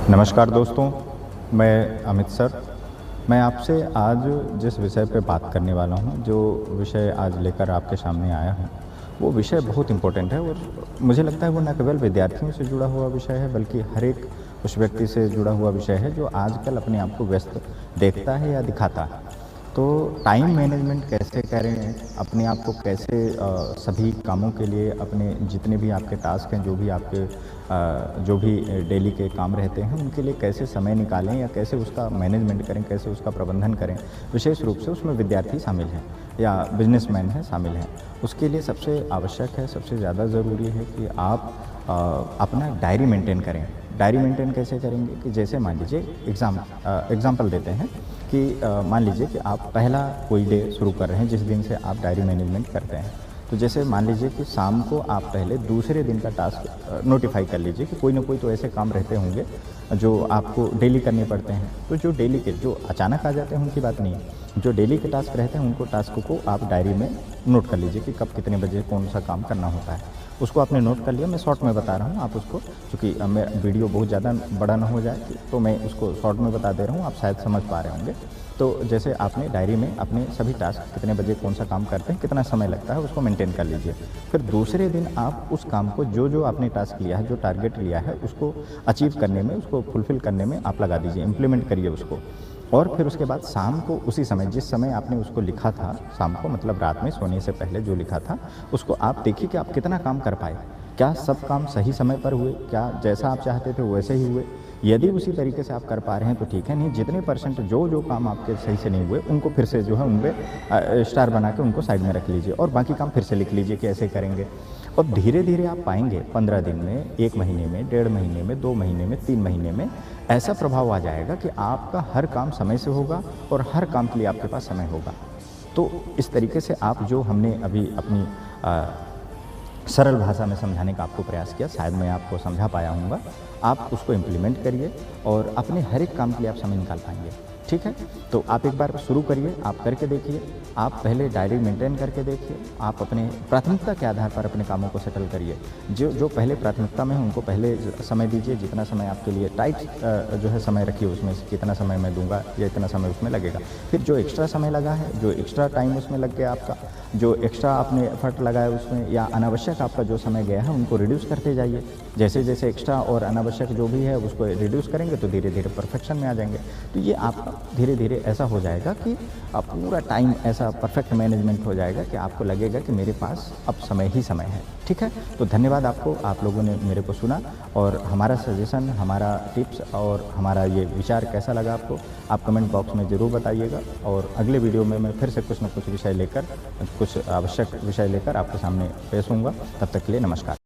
नमस्कार दोस्तों, मैं अमित सर। मैं आपसे आज जिस विषय पे बात करने वाला हूँ, जो विषय आज लेकर आपके सामने आया हूँ, वो विषय बहुत इम्पोर्टेंट है और मुझे लगता है वो न केवल विद्यार्थियों से जुड़ा हुआ विषय है, बल्कि हर एक उस व्यक्ति से जुड़ा हुआ विषय है जो आजकल अपने आप को व्यस्त देखता है या दिखाता है। तो टाइम मैनेजमेंट कैसे करें, अपने आप को कैसे सभी कामों के लिए अपने जितने भी आपके टास्क हैं, जो भी आपके जो भी डेली के काम रहते हैं, उनके लिए कैसे समय निकालें या कैसे उसका मैनेजमेंट करें, कैसे उसका प्रबंधन करें। विशेष रूप से उसमें विद्यार्थी शामिल हैं या बिजनेसमैन हैं शामिल हैं। उसके लिए सबसे आवश्यक है, सबसे ज़्यादा ज़रूरी है कि आप अपना डायरी मेंटेन करें। डायरी मेंटेन कैसे करेंगे कि जैसे मान लीजिए एग्ज़ाम्पल देते हैं कि मान लीजिए कि आप पहला कोई डे शुरू कर रहे हैं जिस दिन से आप डायरी मैनेजमेंट करते हैं। तो जैसे मान लीजिए कि शाम को आप पहले दूसरे दिन का टास्क नोटिफाई कर लीजिए कि कोई ना कोई तो ऐसे काम रहते होंगे जो आपको डेली करने पड़ते हैं। तो जो डेली के जो अचानक आ जाते हैं उनकी बात नहीं है, जो डेली के टास्क रहते हैं उनको टास्क को आप डायरी में नोट कर लीजिए कि कब कितने बजे कौन सा काम करना होता है। उसको आपने नोट कर लिया। मैं शॉर्ट में बता रहा हूँ, आप उसको, क्योंकि मैं वीडियो बहुत ज़्यादा बड़ा ना हो जाए तो मैं उसको शॉर्ट में बता दे रहा हूँ, आप शायद समझ पा रहे होंगे। तो जैसे आपने डायरी में अपने सभी टास्क कितने बजे कौन सा काम करते हैं, कितना समय लगता है, उसको मेंटेन कर लीजिए। फिर दूसरे दिन आप उस काम को जो आपने टास्क लिया है, जो टारगेट लिया है, उसको अचीव करने में, उसको फुलफ़िल करने में आप लगा दीजिए, इम्प्लीमेंट करिए उसको। और फिर उसके बाद शाम को उसी समय, जिस समय आपने उसको लिखा था, शाम को मतलब रात में सोने से पहले जो लिखा था, उसको आप देखिए कि आप कितना काम कर पाए। क्या सब काम सही समय पर हुए? क्या जैसा आप चाहते थे वैसे ही हुए? यदि उसी तरीके से आप कर पा रहे हैं तो ठीक है, नहीं जितने परसेंट जो काम आपके सही से नहीं हुए उनको फिर से जो है उनपे स्टार बना के उनको साइड में रख लीजिए और बाकी काम फिर से लिख लीजिए कि ऐसे करेंगे। और धीरे धीरे आप पाएंगे 15 दिन में, 1 महीने में, 1.5 महीने में, 2 महीने में, 3 महीने में ऐसा प्रभाव आ जाएगा कि आपका हर काम समय से होगा और हर काम के लिए आपके पास समय होगा। तो इस तरीके से आप जो हमने अभी अपनी सरल भाषा में समझाने का आपको प्रयास किया, शायद मैं आपको समझा पाया हूँगा। आप उसको इम्प्लीमेंट करिए और अपने हर एक काम के लिए आप समय निकाल पाएंगे। ठीक है, तो आप एक बार शुरू करिए, आप करके देखिए। आप पहले डायरी मेंटेन करके देखिए। आप अपने प्राथमिकता के आधार पर अपने कामों को सेटल करिए। जो पहले प्राथमिकता में है उनको पहले समय दीजिए। जितना समय आपके लिए टाइट जो है समय रखिए, उसमें से कितना समय मैं दूंगा या इतना समय उसमें लगेगा। फिर जो एक्स्ट्रा समय लगा है, जो एक्स्ट्रा टाइम उसमें लग गया आपका, जो एक्स्ट्रा आपने एफर्ट लगाया उसमें या अनावश्यक आपका जो समय गया है, उनको रिड्यूस करते जाइए। जैसे जैसे एक्स्ट्रा और अनावश्यक जो भी है उसको रिड्यूस करेंगे तो धीरे धीरे परफेक्शन में आ जाएंगे। तो ये आपका धीरे धीरे ऐसा हो जाएगा कि पूरा टाइम ऐसा परफेक्ट मैनेजमेंट हो जाएगा कि आपको लगेगा कि मेरे पास अब समय ही समय है। ठीक है, तो धन्यवाद आपको, आप लोगों ने मेरे को सुना और हमारा सजेशन, हमारा टिप्स और हमारा ये विचार कैसा लगा आपको, आप कमेंट बॉक्स में ज़रूर बताइएगा। और अगले वीडियो में मैं फिर से कुछ न कुछ विषय लेकर, कुछ आवश्यक विषय लेकर आपके सामने पेश होऊंगा। तब तक के लिए नमस्कार।